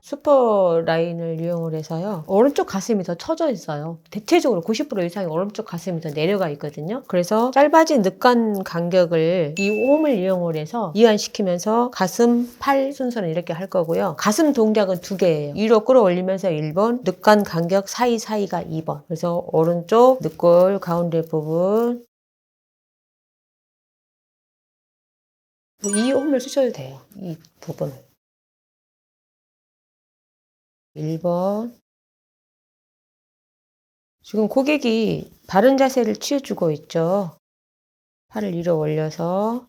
슈퍼 라인을 이용을 해서요. 오른쪽 가슴이 더 처져 있어요. 대체적으로 90% 이상이 오른쪽 가슴이 더 내려가 있거든요. 그래서 짧아진 늑간 간격을 이 홈을 이용을 해서 이완시키면서 가슴, 팔 순서는 이렇게 할 거고요. 가슴 동작은 두 개예요. 위로 끌어올리면서 1번, 늑간 간격 사이사이가 2번. 그래서 오른쪽 늑골 가운데 부분 이 홈을 쓰셔도 돼요. 이 부분을. 1번. 지금 고객이 바른 자세를 취해주고 있죠. 팔을 위로 올려서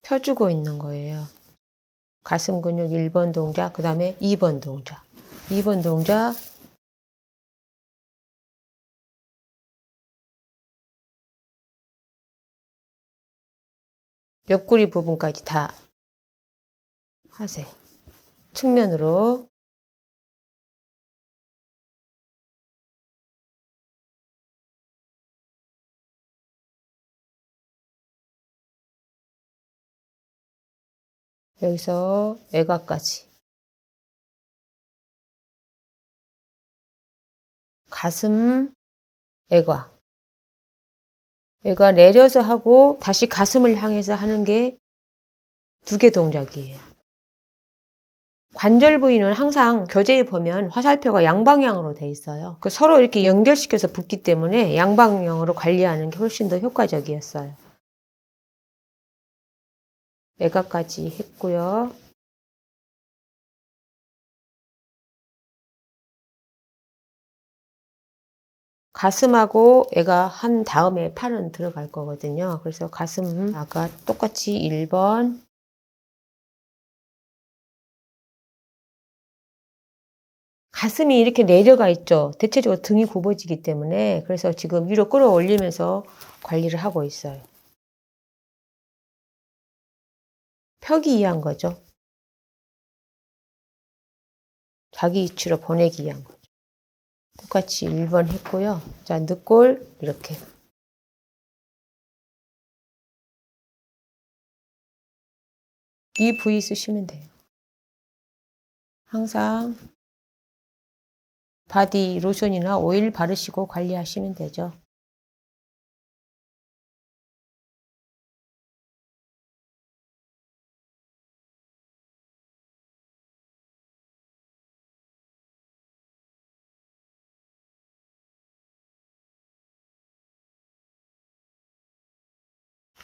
펴주고 있는 거예요. 가슴 근육 1번 동작, 그 다음에 2번 동작. 2번 동작, 옆구리 부분까지 다 하세요. 측면으로. 여기서 애가까지. 가슴, 애가. 애가 내려서 하고 다시 가슴을 향해서 하는 게 두 개 동작이에요. 관절 부위는 항상 교재에 보면 화살표가 양방향으로 돼 있어요. 서로 이렇게 연결시켜서 붙기 때문에 양방향으로 관리하는 게 훨씬 더 효과적이었어요. 애가까지 했고요. 가슴하고 애가 한 다음에 팔은 들어갈 거거든요. 그래서 가슴 아까 똑같이 1번, 가슴이 이렇게 내려가 있죠. 대체적으로 등이 굽어지기 때문에 그래서 지금 위로 끌어올리면서 관리를 하고 있어요. 펴기 위한 거죠. 자기 위치로 보내기 위한 거죠. 똑같이 1번 했고요. 자, 늑골 이렇게. 이 부위 쓰시면 돼요. 항상 바디 로션이나 오일 바르시고 관리하시면 되죠.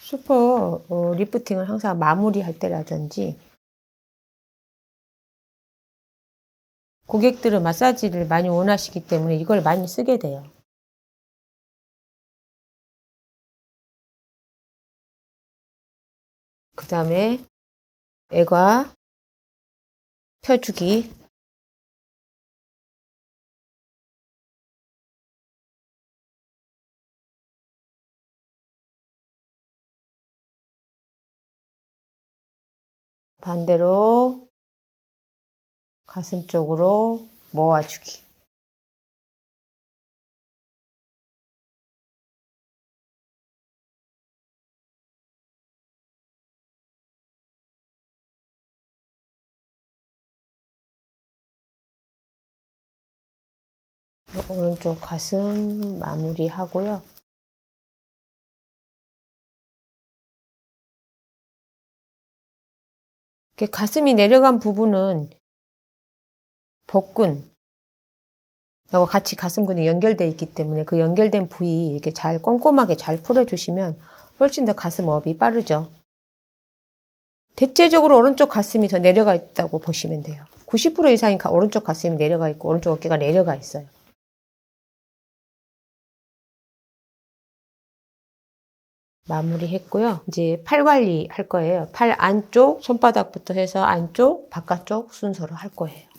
슈퍼 리프팅을 항상 마무리할 때라든지 고객들은 마사지를 많이 원하시기 때문에 이걸 많이 쓰게 돼요. 그 다음에 애가 펴주기. 반대로 가슴 쪽으로 모아주기. 오른쪽 가슴 마무리 하고요. 이렇게 가슴이 내려간 부분은 복근 하고 같이 가슴근이 연결되어 있기 때문에 그 연결된 부위 이렇게 잘 꼼꼼하게 잘 풀어주시면 훨씬 더 가슴업이 빠르죠. 대체적으로 오른쪽 가슴이 더 내려가 있다고 보시면 돼요. 90% 이상이 오른쪽 가슴이 내려가 있고 오른쪽 어깨가 내려가 있어요. 마무리했고요. 이제 팔 관리 할 거예요. 팔 안쪽 손바닥부터 해서 안쪽 바깥쪽 순서로 할 거예요.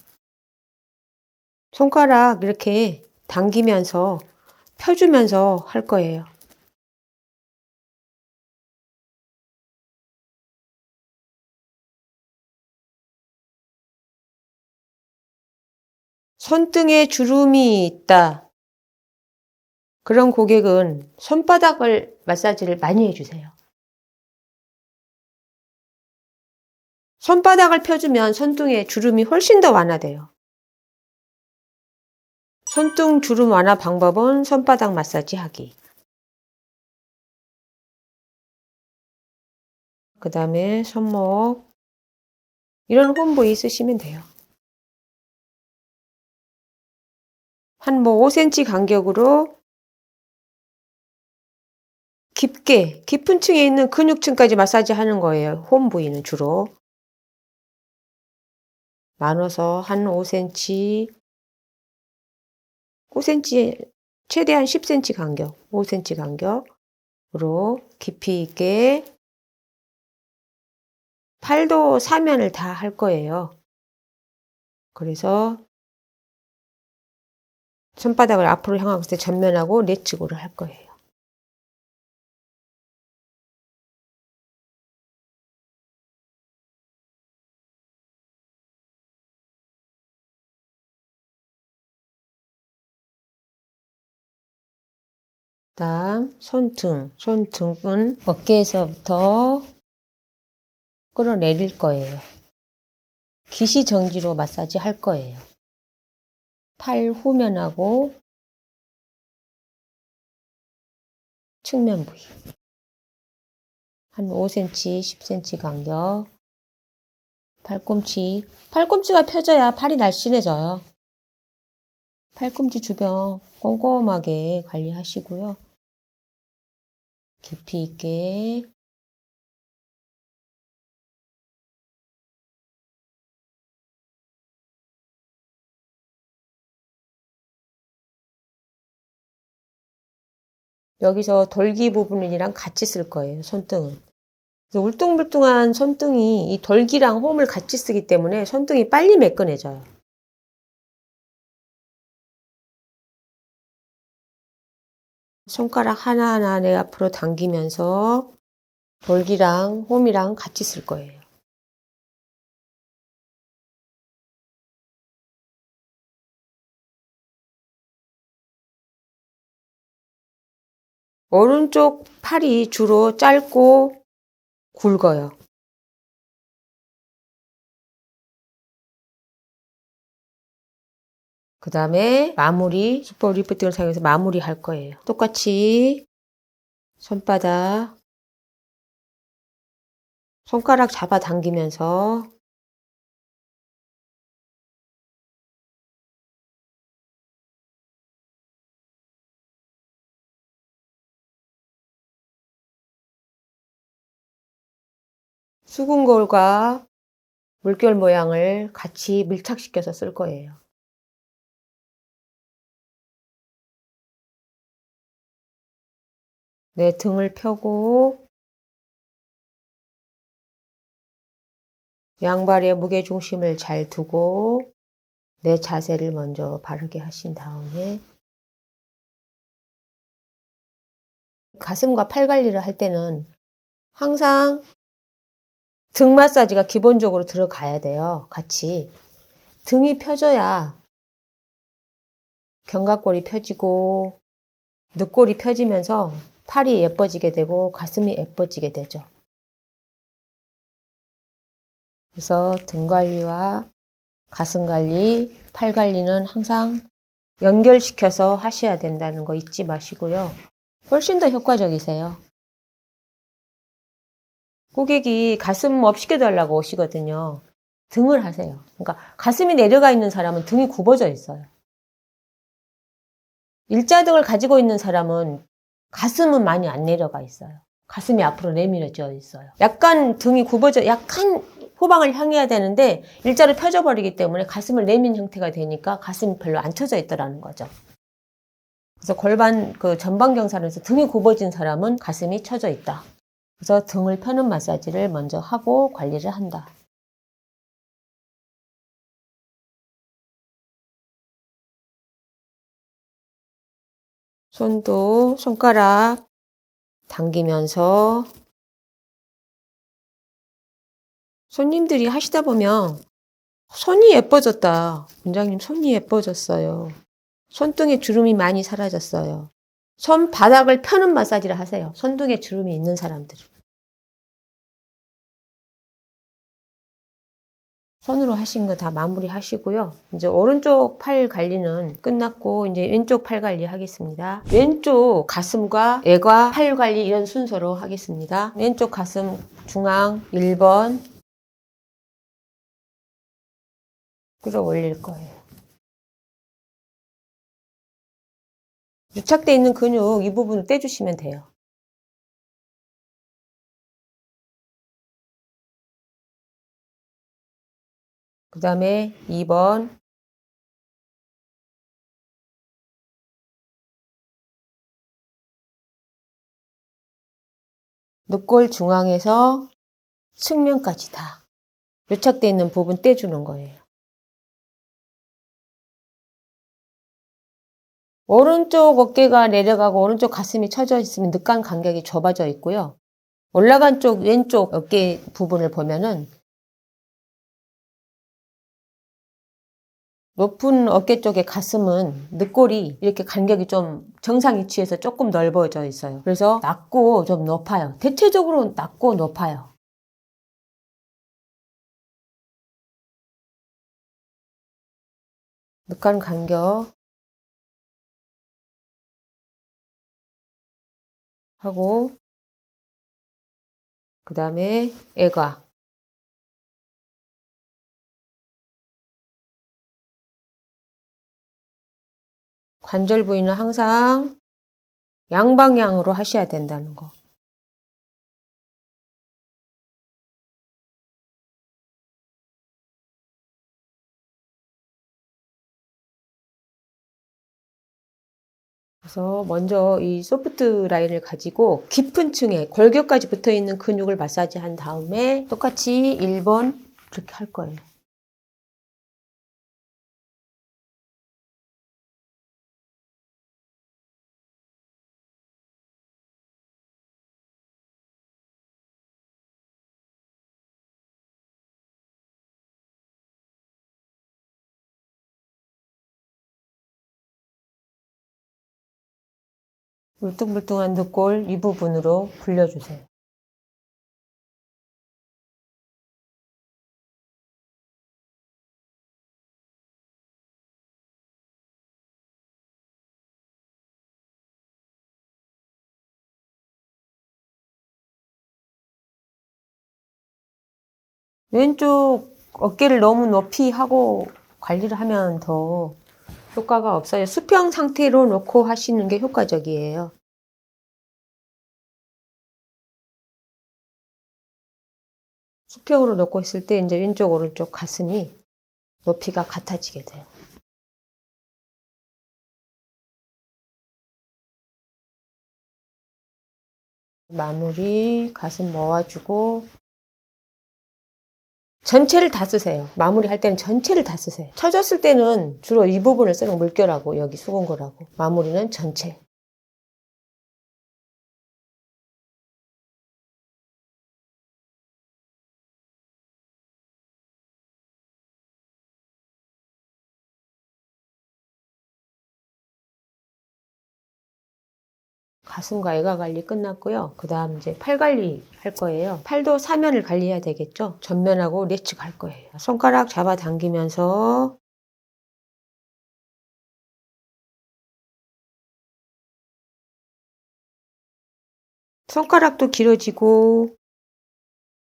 손가락 이렇게 당기면서 펴주면서 할 거예요. 손등에 주름이 있다. 그런 고객은 손바닥을 마사지를 많이 해주세요. 손바닥을 펴주면 손등에 주름이 훨씬 더 완화돼요. 손등 주름 완화 방법은 손바닥 마사지 하기. 그 다음에 손목. 이런 홈 부위 쓰시면 돼요. 한 5cm 간격으로 깊은 층에 있는 근육층까지 마사지 하는 거예요. 홈 부위는 주로. 나눠서 한 5cm, 5cm, 최대한 10cm 간격, 5cm 간격으로 깊이 있게 팔도 사면을 다 할 거예요. 그래서 손바닥을 앞으로 향하고 있을 때 전면하고 내측으로 할 거예요. 다음 손등은 어깨에서부터 끌어내릴 거예요. 기시정지로 마사지 할 거예요. 팔 후면하고 측면 부위 한 5cm, 10cm 간격. 팔꿈치가 펴져야 팔이 날씬해져요. 팔꿈치 주변 꼼꼼하게 관리하시고요. 깊이 있게 여기서 돌기 부분이랑 같이 쓸 거예요. 손등은. 그래서 울퉁불퉁한 손등이 이 돌기랑 홈을 같이 쓰기 때문에 손등이 빨리 매끈해져요. 손가락 하나하나 내 앞으로 당기면서 돌기랑 홈이랑 같이 쓸 거예요. 오른쪽 팔이 주로 짧고 굵어요. 그 다음에 마무리, 슈퍼 리프팅을 사용해서 마무리 할 거예요. 똑같이 손바닥, 손가락 잡아당기면서 수분 거울과 물결 모양을 같이 밀착시켜서 쓸 거예요. 내 등을 펴고 양발의 무게중심을 잘 두고 내 자세를 먼저 바르게 하신 다음에 가슴과 팔 관리를 할 때는 항상 등 마사지가 기본적으로 들어가야 돼요. 같이. 등이 펴져야 견갑골이 펴지고 늑골이 펴지면서 팔이 예뻐지게 되고 가슴이 예뻐지게 되죠. 그래서 등 관리와 가슴 관리, 팔 관리는 항상 연결시켜서 하셔야 된다는 거 잊지 마시고요. 훨씬 더 효과적이세요. 고객이 가슴 업 시켜달라고 오시거든요. 등을 하세요. 그러니까 가슴이 내려가 있는 사람은 등이 굽어져 있어요. 일자등을 가지고 있는 사람은 가슴은 많이 안 내려가 있어요. 가슴이 앞으로 내밀어져 있어요. 약간 등이 굽어져, 약간 후방을 향해야 되는데 일자로 펴져 버리기 때문에 가슴을 내민 형태가 되니까 가슴이 별로 안 펴져 있더라는 거죠. 그래서 골반 전방경사로서 등이 굽어진 사람은 가슴이 처져 있다. 그래서 등을 펴는 마사지를 먼저 하고 관리를 한다. 손도 손가락 당기면서 손님들이 하시다 보면 손이 예뻐졌다. 원장님 손이 예뻐졌어요. 손등에 주름이 많이 사라졌어요. 손바닥을 펴는 마사지를 하세요. 손등에 주름이 있는 사람들. 손으로 하신 거 다 마무리 하시고요. 이제 오른쪽 팔 관리는 끝났고 이제 왼쪽 팔 관리 하겠습니다. 왼쪽 가슴과 애과 팔 관리 이런 순서로 하겠습니다. 왼쪽 가슴 중앙 1번 끌어올릴 거예요. 유착되어 있는 근육 이 부분을 떼주시면 돼요. 그 다음에 2번 늑골 중앙에서 측면까지 다 유착되어 있는 부분 떼주는 거예요. 오른쪽 어깨가 내려가고 오른쪽 가슴이 처져 있으면 늑간 간격이 좁아져 있고요. 올라간 쪽 왼쪽 어깨 부분을 보면은 높은 어깨 쪽의 가슴은 늑골이 이렇게 간격이 좀 정상 위치에서 조금 넓어져 있어요. 그래서 낮고 좀 높아요. 대체적으로 낮고 높아요. 늑간 간격 하고 그 다음에 애가 관절 부위는 항상 양방향으로 하셔야 된다는 거. 그래서 먼저 이 소프트 라인을 가지고 깊은 층에 골격까지 붙어 있는 근육을 마사지 한 다음에 똑같이 1번 그렇게 할 거예요. 울퉁불퉁한 늑골 이 부분으로 불려주세요. 왼쪽 어깨를 너무 높이 하고 관리를 하면 더 효과가 없어요. 수평 상태로 놓고 하시는 게 효과적이에요. 수평으로 놓고 있을 때 이제 왼쪽 오른쪽 가슴이 높이가 같아지게 돼요. 마무리 가슴 모아주고 전체를 다 쓰세요. 마무리할 때는 전체를 다 쓰세요. 쳐졌을 때는 주로 이 부분을 쓰는 물결하고 여기 수공골하고 마무리는 전체. 가슴과 애가 관리 끝났고요. 그 다음 이제 팔 관리 할 거예요. 팔도 사면을 관리해야 되겠죠. 전면하고 내측 할 거예요. 손가락 잡아당기면서 손가락도 길어지고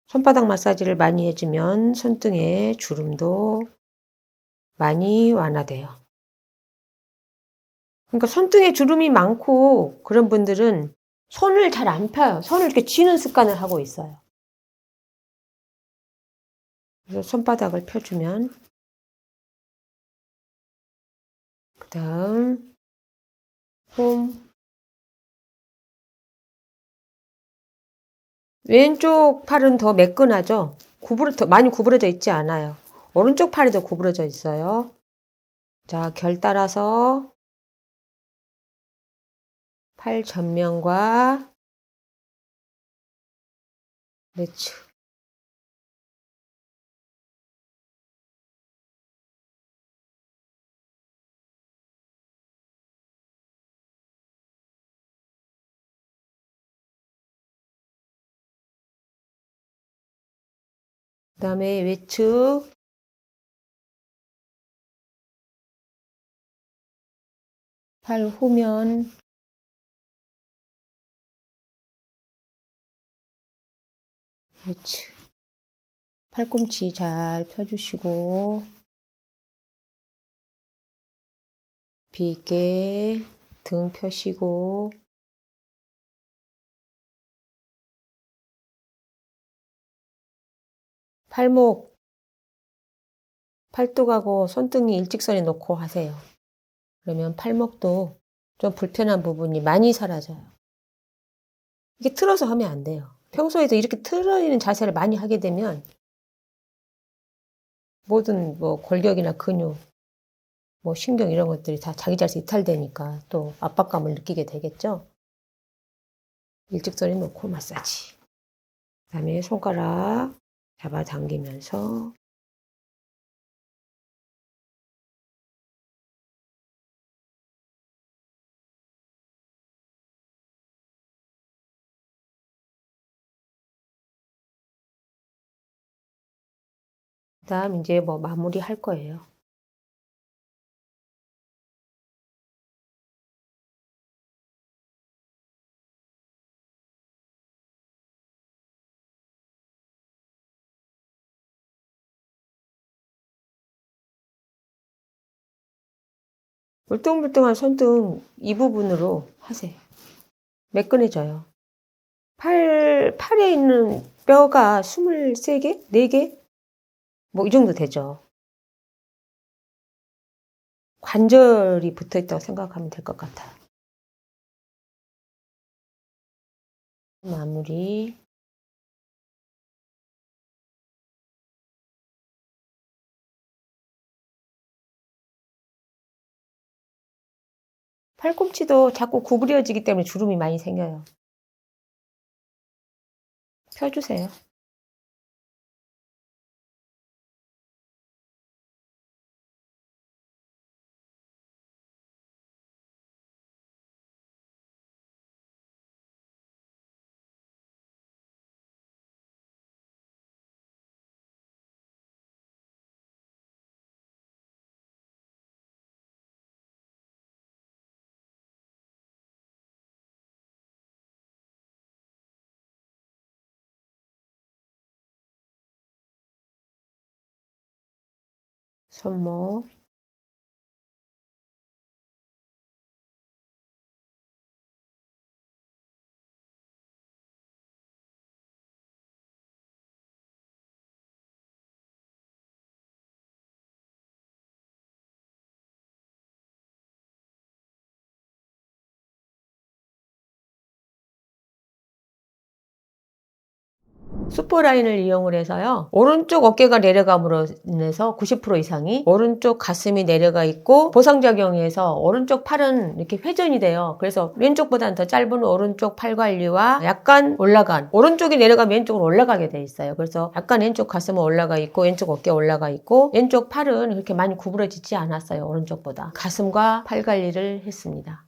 손바닥 마사지를 많이 해주면 손등에 주름도 많이 완화돼요. 그러니까 손등에 주름이 많고 그런 분들은 손을 잘 안 펴요. 손을 이렇게 쥐는 습관을 하고 있어요. 그래서 손바닥을 펴주면 그 다음 홈 왼쪽 팔은 더 매끈하죠? 더 많이 구부러져 있지 않아요. 오른쪽 팔이 더 구부러져 있어요. 자, 결 따라서 팔 전면과 내측 그 다음에 외측 팔 후면, 그렇지. 팔꿈치 잘 펴주시고, 비있게 등 펴시고, 팔목, 팔뚝하고 손등이 일직선에 놓고 하세요. 그러면 팔목도 좀 불편한 부분이 많이 사라져요. 이게 틀어서 하면 안 돼요. 평소에도 이렇게 틀어지는 자세를 많이 하게 되면 모든 뭐 골격이나 근육, 뭐 신경 이런 것들이 다 자기 자리에서 이탈되니까 또 압박감을 느끼게 되겠죠. 일직선에 놓고 마사지. 그다음에 손가락 잡아당기면서 그다음 이제 뭐 마무리 할 거예요. 울퉁불퉁한 손등 이 부분으로 하세요. 매끈해져요. 팔에 있는 뼈가 23개? 4개? 뭐 이 정도 되죠. 관절이 붙어 있다고 생각하면 될 것 같아요. 마무리. 팔꿈치도 자꾸 구부려지기 때문에 주름이 많이 생겨요. 펴주세요. 손목. 수포라인을 이용을 해서요. 오른쪽 어깨가 내려감으로 인해서 90% 이상이 오른쪽 가슴이 내려가 있고 보상작용에서 오른쪽 팔은 이렇게 회전이 돼요. 그래서 왼쪽보다는 더 짧은 오른쪽 팔 관리와 약간 올라간 오른쪽이 내려가면 왼쪽으로 올라가게 돼 있어요. 그래서 약간 왼쪽 가슴은 올라가 있고 왼쪽 어깨 올라가 있고 왼쪽 팔은 그렇게 많이 구부러지지 않았어요. 오른쪽보다. 가슴과 팔 관리를 했습니다.